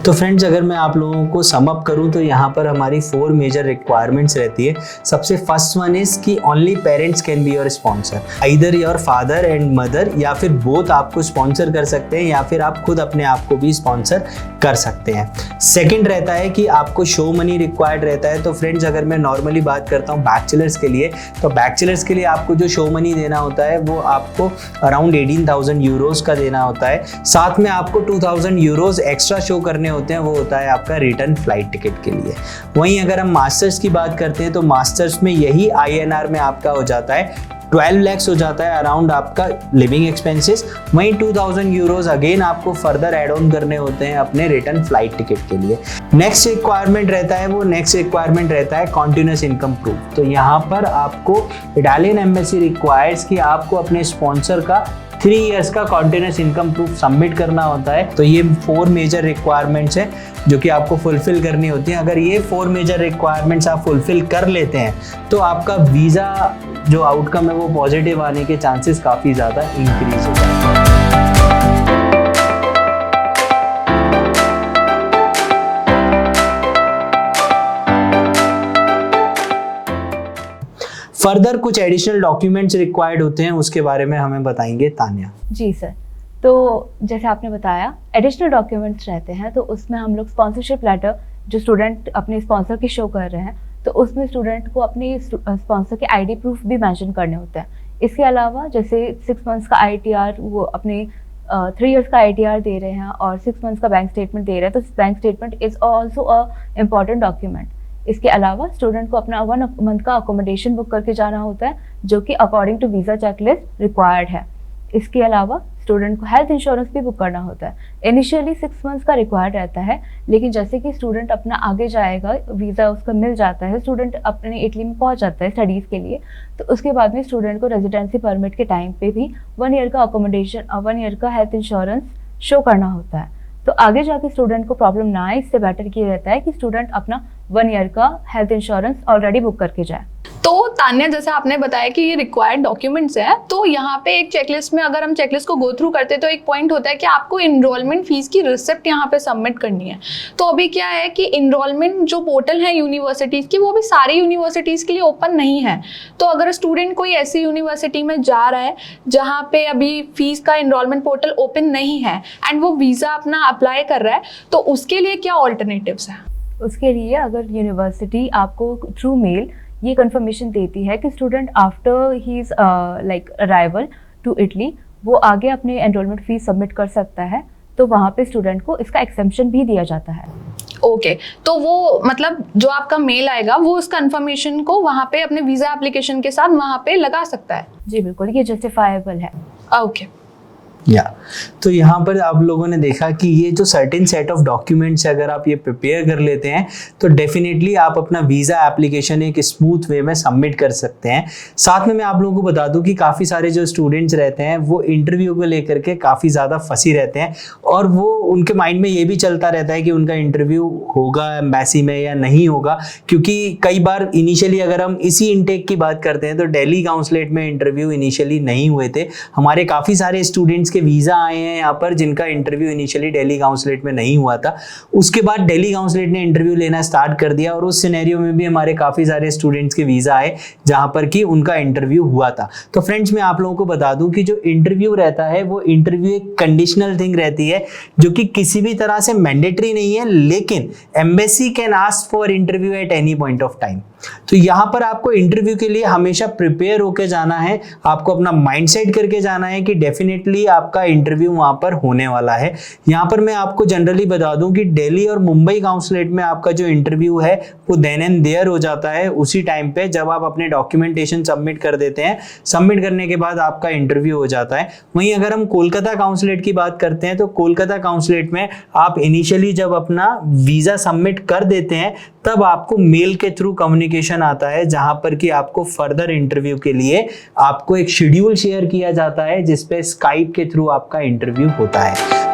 तो फ्रेंड्स, अगर मैं आप लोगों को सम अप करूं तो यहाँ पर हमारी 4 मेजर रिक्वायरमेंट्स रहती है। सबसे फर्स्ट वन इज कि only parents can be your sponsor, either your father and mother, या फिर बोथ आपको स्पॉन्सर कर सकते हैं, या फिर आप खुद अपने आप को भी स्पॉन्सर कर सकते हैं। सेकंड रहता है कि आपको शो मनी रिक्वायर्ड रहता है। तो फ्रेंड्स, अगर मैं नॉर्मली बात करता हूँ बैचलर्स के लिए, तो बैचलर्स के लिए आपको जो शो मनी देना होता है वो आपको अराउंड 18,000 यूरोज का देना होता है। साथ में आपको 2,000 यूरोज एक्स्ट्रा शो करने होते हैं, वो होता है आपका रिटर्न फ्लाइट टिकट के लिए। वहीं अगर हम मास्टर्स की बात करते हैं तो मास्टर्स में यही INR में आपका हो जाता है 12 lakhs हो जाता है अराउंड आपका लिविंग एक्सपेंसेस। वहीं 2,000 यूरोज अगेन आपको फर्दर एड ऑन करने होते हैं अपने रिटर्न फ्लाइट टिकट के लिए। नेक्स्ट रिक्वायरमेंट रहता है कॉन्टिन्यूस इनकम प्रूफ। तो यहाँ पर आपको इटालियन एम्बेसी रिक्वायर्स कि आपको अपने स्पॉन्सर का 3 years का कॉन्टिन्यूस इनकम प्रूफ सबमिट करना होता है। तो ये 4 मेजर रिक्वायरमेंट्स है जो कि आपको फुलफिल करनी होती है। अगर ये 4 मेजर रिक्वायरमेंट्स आप फुलफिल कर लेते हैं तो आपका वीज़ा जो आउटकम है वो पॉजिटिव आने के चांसेस काफ़ी ज़्यादा इंक्रीज हो जाते हैं। फर्दर कुछ एडिशनल डॉक्यूमेंट्स रिक्वायर्ड होते हैं, उसके बारे में हमें बताएंगे तान्या। जी सर, तो जैसे आपने बताया एडिशनल डॉक्यूमेंट्स रहते हैं, तो उसमें हम लोग स्पॉन्सरशिप लेटर जो स्टूडेंट अपने स्पॉन्सर की शो कर रहे हैं, तो उसमें स्टूडेंट को अपनी स्पॉन्सर के ID प्रूफ भी मेंशन करने होते हैं। इसके अलावा जैसे 6 months का ITR, वो अपने 3 years का ITR दे रहे हैं और 6 months का बैंक स्टेटमेंट दे रहे हैं, तो bank statement is also a important document. इसके अलावा स्टूडेंट को अपना 1 month का अकोमोडेशन बुक करके जाना होता है जो कि according to visa checklist required है। इसके अलावा स्टूडेंट को हेल्थ इंश्योरेंस भी बुक करना होता है। इनिशियली 6 months का रिक्वायर्ड रहता है, लेकिन जैसे कि स्टूडेंट अपना आगे जाएगा, वीज़ा उसका मिल जाता है, स्टूडेंट अपने इटली में पहुंच जाता है स्टडीज़ के लिए, तो उसके बाद में स्टूडेंट को रेजिडेंसी परमिट के टाइम पे भी 1 year का अकोमोडेशन और 1 year का हेल्थ इंश्योरेंस शो करना होता है। तो आगे जाके स्टूडेंट को प्रॉब्लम ना आए, इससे बेटर ये रहता है कि स्टूडेंट अपना 1 year का हेल्थ इंश्योरेंस ऑलरेडी बुक करके जाए। तो तान्या, जैसे आपने बताया कि ये रिक्वायर्ड डॉक्यूमेंट्स हैं, तो यहाँ पे एक चेकलिस्ट में अगर हम चेकलिस्ट को गो थ्रू करते हैं तो एक पॉइंट होता है कि आपको इनरोलमेंट फीस की रिसिप्ट यहाँ पे सबमिट करनी है। तो अभी क्या है कि इनरोलमेंट जो पोर्टल है यूनिवर्सिटीज़ की, वो भी सारी यूनिवर्सिटीज़ के लिए ओपन नहीं है। तो अगर स्टूडेंट कोई ऐसी यूनिवर्सिटी में जा रहा है जहाँ पे अभी फीस का इनरोलमेंट पोर्टल ओपन नहीं है एंड वो वीज़ा अपना अप्लाई कर रहा है, तो उसके लिए क्या ऑल्टरनेटिव्स हैं? उसके लिए अगर यूनिवर्सिटी आपको थ्रू मेल ये कंफर्मेशन देती है कि student after he is like arrival to Italy वो आगे अपने एनरोलमेंट फीस सबमिट कर सकता है, तो वहाँ पे स्टूडेंट को इसका एक्सेम्पशन भी दिया जाता है। ओके, तो वो मतलब जो आपका मेल आएगा वो उस कंफर्मेशन को वहाँ पे अपने वीज़ा एप्लीकेशन के साथ वहाँ पे लगा सकता है? जी बिल्कुल, ये जस्टिफाइबल है। ओके तो यहाँ पर आप लोगों ने देखा कि ये जो सर्टेन सेट ऑफ डॉक्यूमेंट्स है, अगर आप ये प्रिपेयर कर लेते हैं तो डेफिनेटली आप अपना वीज़ा एप्लीकेशन एक स्मूथ वे में सबमिट कर सकते हैं। साथ में मैं आप लोगों को बता दूं कि काफ़ी सारे जो स्टूडेंट्स रहते हैं वो इंटरव्यू को लेकर के काफ़ी ज़्यादा फंसी रहते हैं और वो उनके माइंड में ये भी चलता रहता है कि उनका इंटरव्यू होगा एम्बेसी में या नहीं होगा, क्योंकि कई बार इनिशियली अगर हम इसी इनटेक की बात करते हैं तो दिल्ली काउंसलेट में इंटरव्यू इनिशियली नहीं हुए थे। हमारे काफ़ी सारे स्टूडेंट्स के वीज़ा आए हैं यहाँ पर जिनका इंटरव्यू इनिशियली दिल्ली काउंसलेट में नहीं हुआ था। उसके बाद दिल्ली काउंसलेट ने इंटरव्यू लेना स्टार्ट कर दिया और उस सिनेरियो में भी हमारे काफ़ी सारे स्टूडेंट्स के वीज़ा आए जहाँ पर कि उनका इंटरव्यू हुआ था। तो फ्रेंड्स, मैं आप लोगों को बता दूं कि जो इंटरव्यू रहता है वो इंटरव्यू एक कंडीशनल थिंग रहती है जो कि किसी भी तरह से मैंडेटरी नहीं है, लेकिन embassy can ask for interview at any point of time. तो यहाँ पर आपको इंटरव्यू के लिए हमेशा प्रिपेयर होकर जाना है, आपको अपना माइंडसेट करके जाना है कि डेफिनेटली आपका इंटरव्यू वहाँ पर होने वाला है। यहाँ पर मैं आपको जनरली बता दूं कि दिल्ली और मुंबई काउंसलेट में आपका जो इंटरव्यू है वो देन एंड देयर हो जाता है उसी टाइम पे जब आप अपने डॉक्यूमेंटेशन सबमिट कर देते हैं। सबमिट करने के बाद आपका इंटरव्यू हो जाता है। वहीं अगर हम कोलकाता काउंसलेट की बात करते हैं तो कोलकाता काउंसलेट में आप इनिशियली जब अपना वीज़ा सबमिट कर देते हैं तब आपको मेल के थ्रू कम्युनिकेशन आता है जहां पर कि आपको फर्दर इंटरव्यू के लिए आपको एक शेड्यूल शेयर किया जाता है जिसपे स्काइप के थ्रू आपका इंटरव्यू होता है।